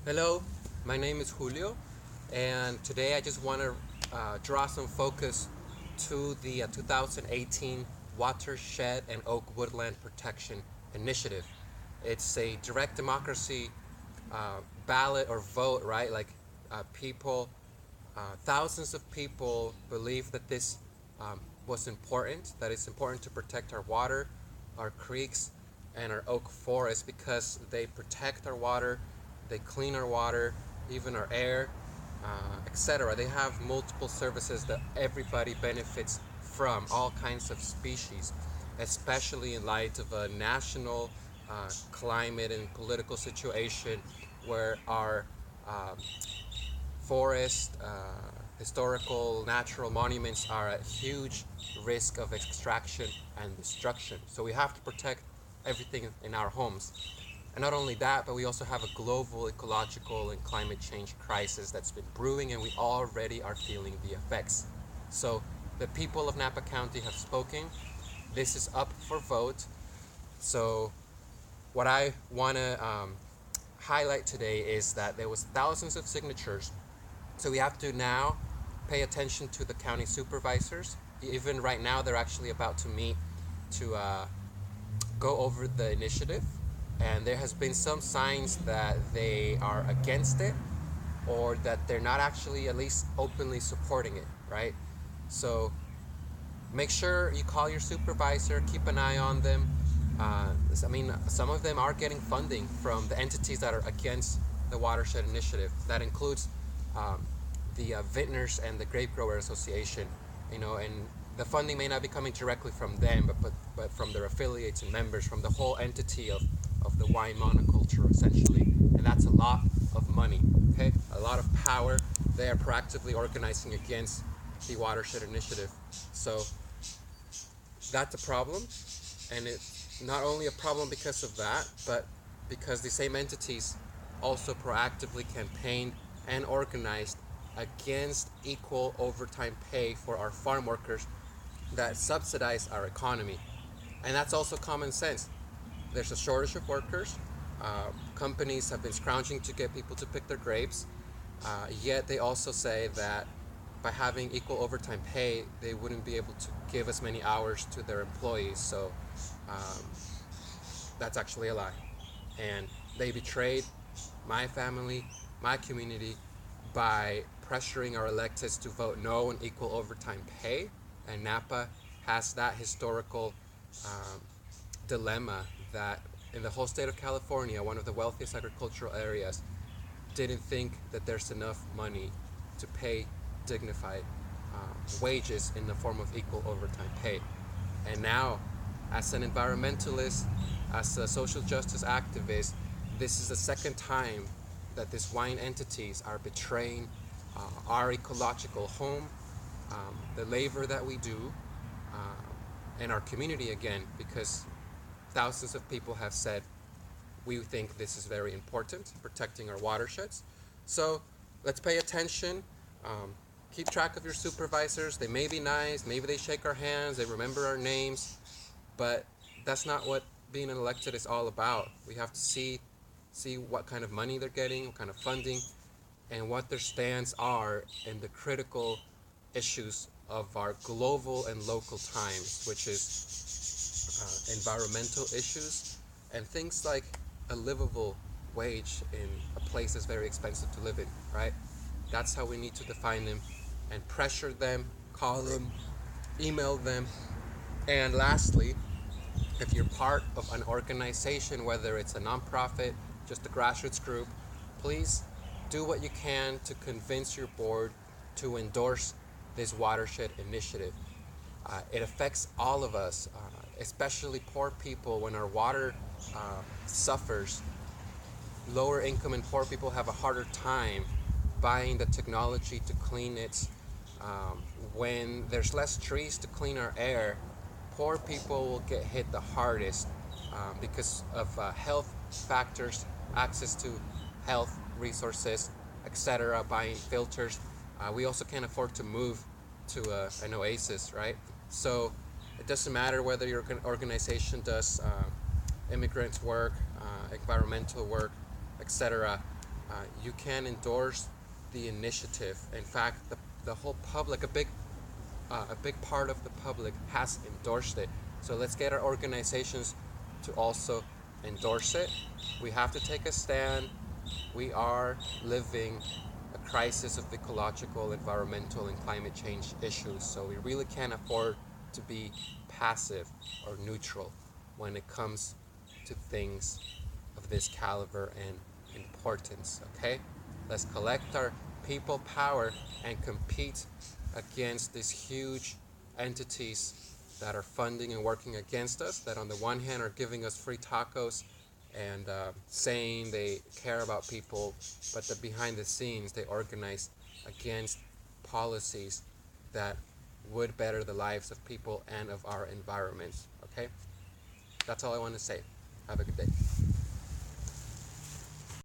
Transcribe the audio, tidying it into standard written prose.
Hello, my name is Julio, and today I just want to draw some focus to the 2018 Watershed and Oak Woodland Protection Initiative. It's a direct democracy ballot or vote, right? People, thousands of people believe that this was important, that it's important to protect our water, our creeks, and our oak forest because they protect our water, they clean our water, even our air, etc. They have multiple services that everybody benefits from, all kinds of species, especially in light of a national climate and political situation where our um, forest, historical, natural monuments are at huge risk of extraction and destruction. So we have to protect everything in our homes. And not only that, but we also have a global ecological and climate change crisis that's been brewing, and we already are feeling the effects. So the people of Napa County have spoken. This is up for vote. So what I want to highlight today is that there was thousands of signatures, so we have to now pay attention to the county supervisors. Even right now, they're actually about to meet to go over the initiative, and there has been some signs that they are against it or that they're not actually at least openly supporting it, right? So make sure you call your supervisor, keep an eye on them. I mean, some of them are getting funding from the entities that are against the Watershed Initiative. That includes the Vintners and the Grape Grower Association, and the funding may not be coming directly from them, but from their affiliates and members, from the whole entity of the wine monoculture, essentially. And that's a lot of money, okay? A lot of power. They are proactively organizing against the Watershed Initiative. So that's a problem, and it's not only a problem because of that, but because the same entities also proactively campaigned and organized against equal overtime pay for our farm workers that subsidize our economy. And that's also common sense. There's a shortage of workers. Companies have been scrounging to get people to pick their grapes, yet they also say that by having equal overtime pay, they wouldn't be able to give as many hours to their employees. So um, that's actually a lie. And they betrayed my family, my community, by pressuring our electeds to vote no on equal overtime pay. And Napa has that historical um, dilemma that in the whole state of California, one of the wealthiest agricultural areas, didn't think that there's enough money to pay dignified wages in the form of equal overtime pay. And now, as an environmentalist, as a social justice activist, this is the second time that these wine entities are betraying our ecological home, the labor that we do, and our community again, because thousands of people have said we think this is very important, protecting our watersheds. So let's pay attention. Um, Keep track of your supervisors. They may be nice, maybe they shake our hands, they remember our names, but that's not what being an elected is all about. We have to see what kind of money they're getting, what kind of funding, and what their stands are in the critical issues of our global and local times, which is environmental issues and things like a livable wage in a place that's very expensive to live in, right? That's how we need to define them and pressure them, call them, email them. And lastly, if you're part of an organization, whether it's a nonprofit, just a grassroots group, please do what you can to convince your board to endorse this watershed initiative. It affects all of us, especially poor people. When our water suffers, lower income and poor people have a harder time buying the technology to clean it. Um, when there's less trees to clean our air, poor people will get hit the hardest because of health factors, access to health resources, etc., buying filters. We also can't afford to move to an oasis, right? So it doesn't matter whether your organization does immigrants work, environmental work, etc. you can endorse the initiative. In fact, the whole public, a big part of the public has endorsed it. So let's get our organizations to also endorse it. We have to take a stand. We are living a crisis of ecological, environmental, and climate change issues. So we really can't afford to be passive or neutral when it comes to things of this caliber and importance. Okay? Let's collect our people power and compete against these huge entities that are funding and working against us, that on the one hand are giving us free tacos and saying they care about people, but that behind the scenes they organize against policies that would better the lives of people and of our environments. Okay? That's all I want to say. Have a good day.